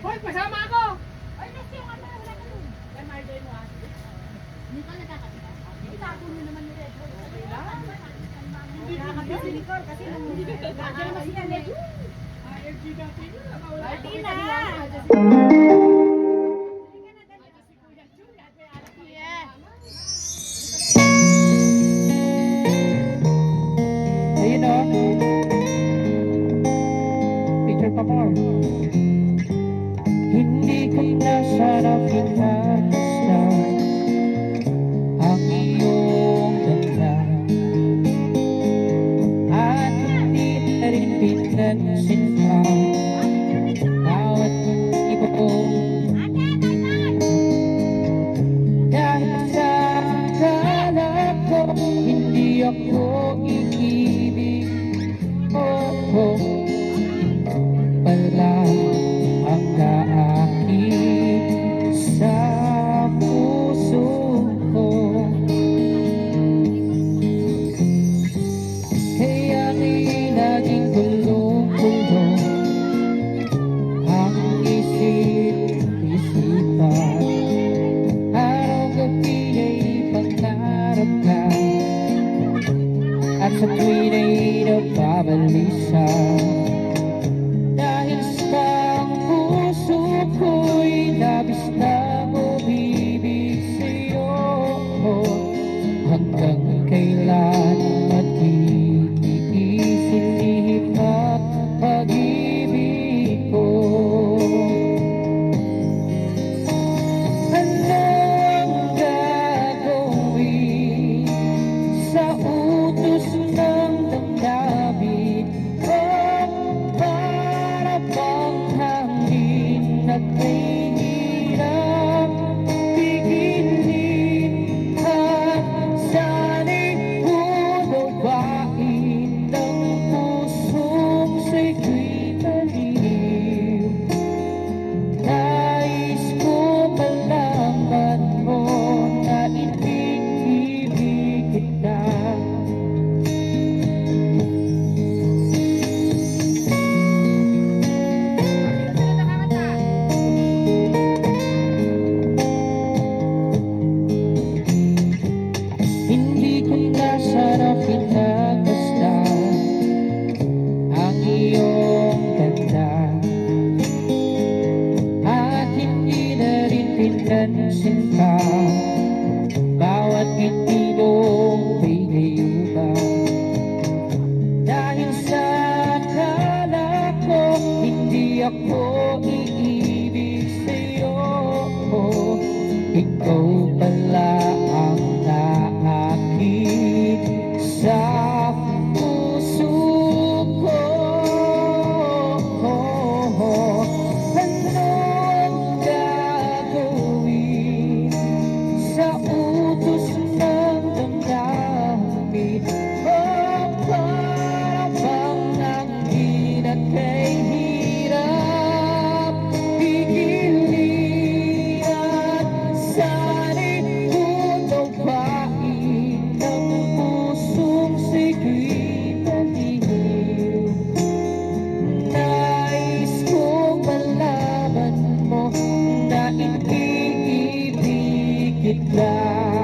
Hoy, pasama ako! Hindi ka nakakatigas. Itago mo naman yung Red Bull. Hindi Nakakatigas si Nicole kasi nakakatigas yan eh. IRG dati. Hindi na! Ayun o. Picture pa more. Hindi ko na sana pinagmasdan ang iyong ganda at hindi na rin pinansin pa bawat ibong dahil sa akala ko hindi ako iibig mo pala ang naakit sa puso ko. Kaya nga'y naging gulong-gulong ang isip-isipan. Araw-gabi ay pangarap ka at sa tuwin ay nababalisa. Dahil sa puso ko'y labis na umibig sa'yo, hanggang kailan mag-iisip at pag-ibig ko. Ano ang gagawin sa utos ng damdamin? Para bang hangin at may hirap pigilin at sana'y hunawain ng pusong sa'yo'y maliw. Nais ko malaman mo na ibig kita. Hindi ko na sana pinagmasdan ang iyong ganda at hindi na rin pinansin pa bawat ngiti mong may layuban. Dahil sa akala ko hindi ako iibig sa'yo, ikaw pala ang naakit sa puso ko. Ano ang gagawin sa utos ng damdamin? Para bang hangin at kay hirap pigilin at sana'y hunawain ng pusong sa'yo'y maliw. Nais kong malaman mo na iniibig kita.